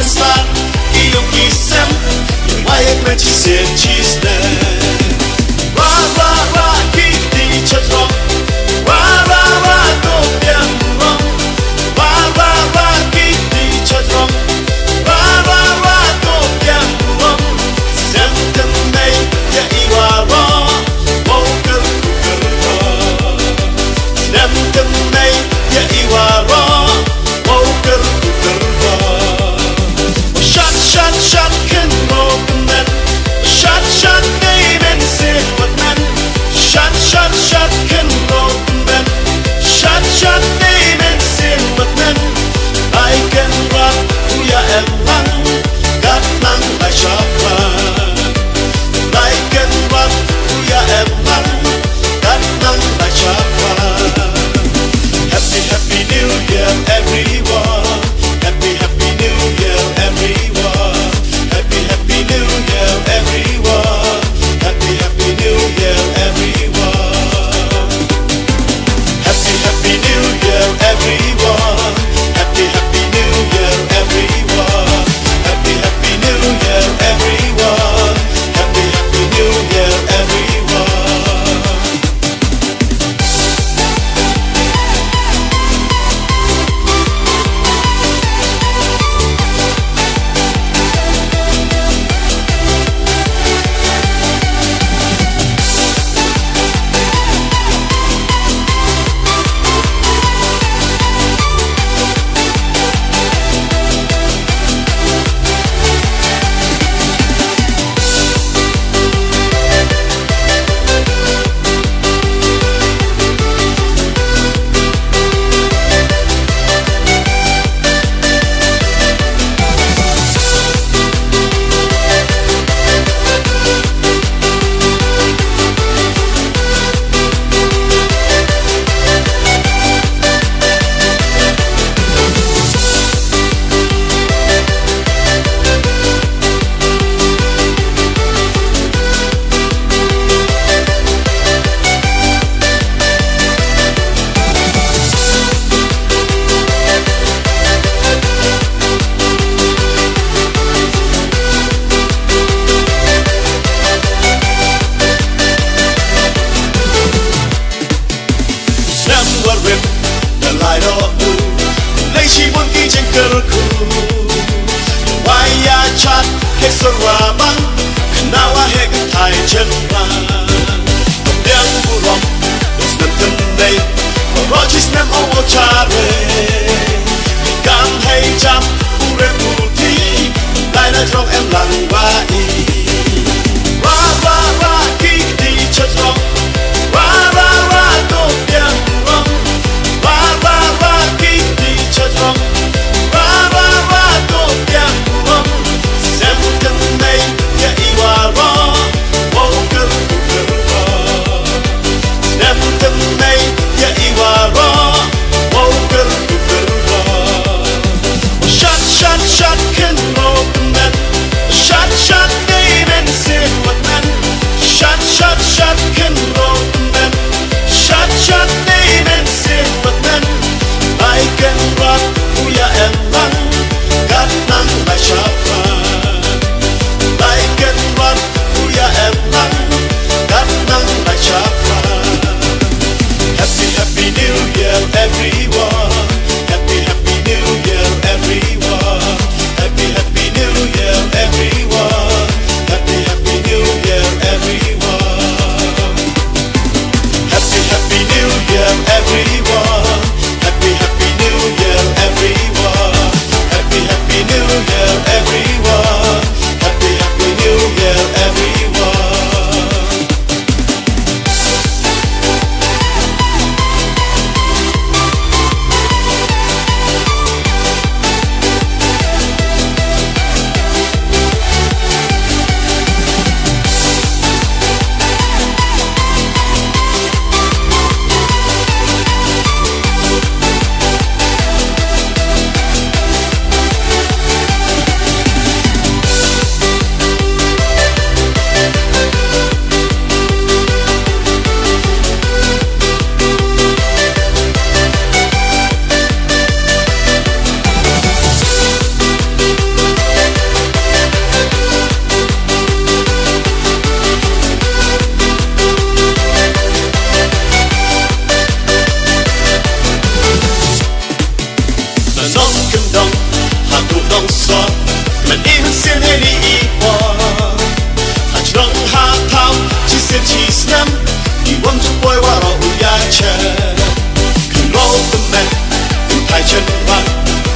pensar que eu quis sempre mai é que te sentiste ra ra ra que te chazro ra ra ra do piano ra ra ra que te chazro ra ra ra do piano sempre mei ya iwaro poker sempre mei ya iwaro poker shot shot can open that shot shot name and say what man shot shot can open that shot shot name and say what man I can rock ya and lang got lang I shop I can rock ya and lang got lang I shop happy happy new year everyone happy happy new year everyone happy happy new year everyone happy happy new year everyone happy happy new year everyone happy happy new year everyone happy happy new year everyone happy happy new year everyone Hexaraman, Kanawa Hegatai Chenman, Yang Burom, Usnam Day, Rogis Nam Owochare, Gang Hey Jam, Ure Puti, Lina Drong and Langwai, Ra Ra Ra Kik Di Chatrong, Ra Ra Ra Do Yang Burom, Ra Ra Ra Kik Di Chatrong, Ra Ra Ra Do Yang Burom. Sempre mei ya iwaro poker sempre mei ya iwaro poker shot shot shot can open that shot shot name and say what man shot shot shot can open that shot shot name and say what man I can rock uya and lang got nang my shop I can run, uya and lang, got nang my chakra. Happy, happy new year, everyone. Happy, happy new year, everyone. Happy, happy new year, everyone. Happy, happy new year, everyone. Happy, happy new year, everyone. Happy, happy new year, everyone. Happy, happy new year, everyone. Happy, happy new year, everyone. long sọ mình im xin hay đi bỏ hạt rong hạt thao chỉ xin chỉ năm đi vòng trong bôi qua rồi ya chờ cần lâu tâm mẹ cần thay chân vàng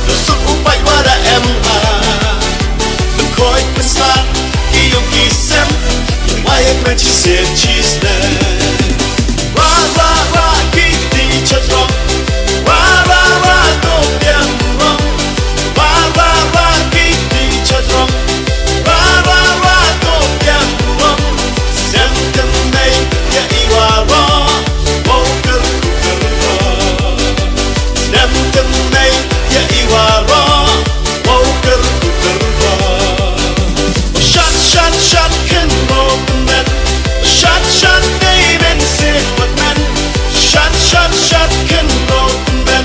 rồi suốt u bay qua đã em đừng khói bên xa khi yong kỳ xem nhưng mai em chỉ xin chỉ năm ra khi đi chợt rong ra tô tiếng rong ra khi đi chợt rong ra tô tiếng rong xem tâm này ya iwa ro vô cơ ro xem tâm này ya iwa ro vô cơ ro shut can roll man shut day men say what man shut can roll man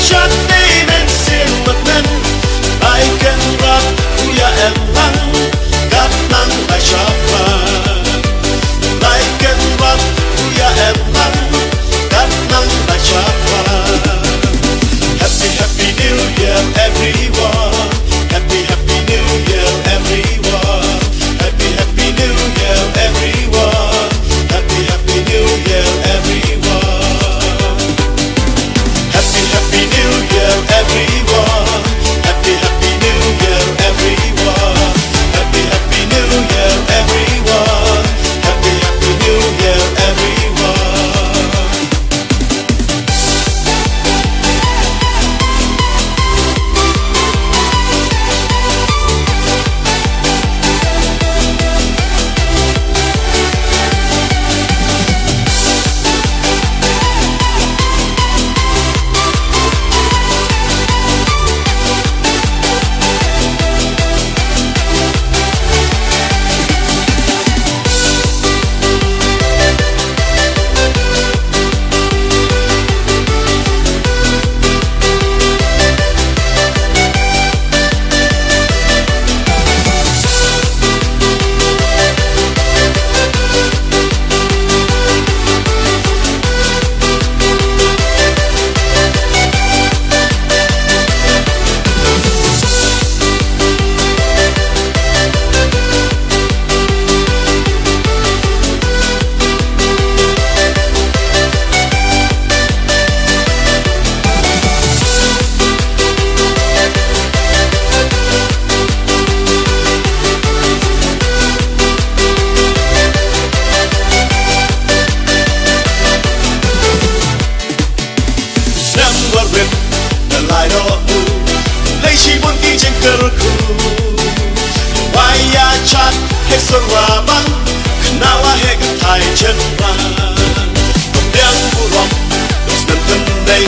shut day men say what man I can rock ya em lăng gạt nắng lại chapa I can rock ya em lăng gạt nắng lại chapa happy new year everyone happy new year everyone happy new year everyone happy new year everyone happy new year everyone happy new year everyone happy new year everyone happy new year everyone lại đó lấy chỉ muốn đi trên cơ khu why ya chat hết xuân hòa băng nào hết cái thay chân vàng còn đen bu rong đừng nằm thân đây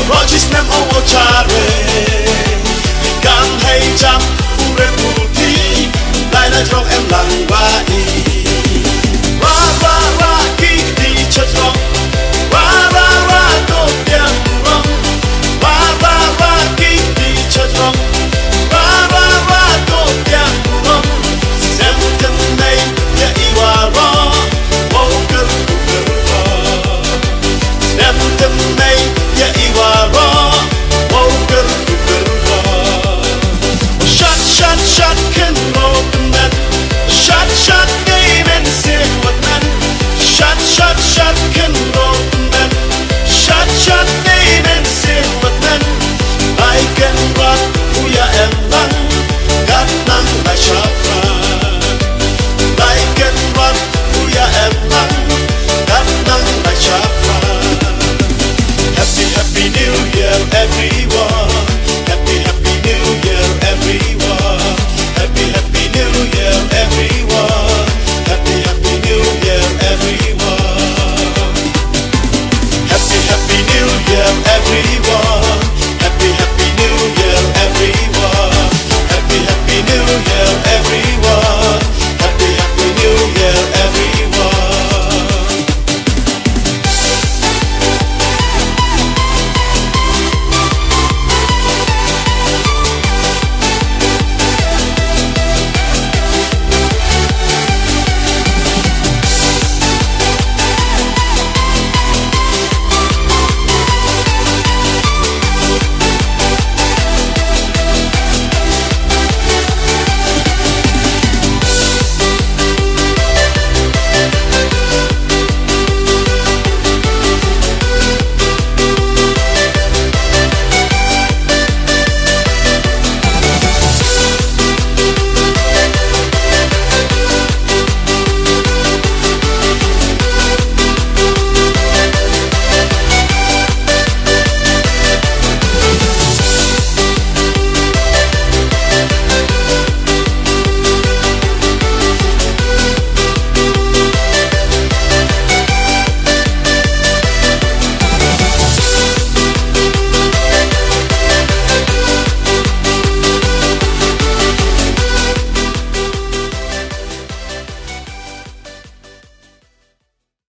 rồi chỉ nằm ô chare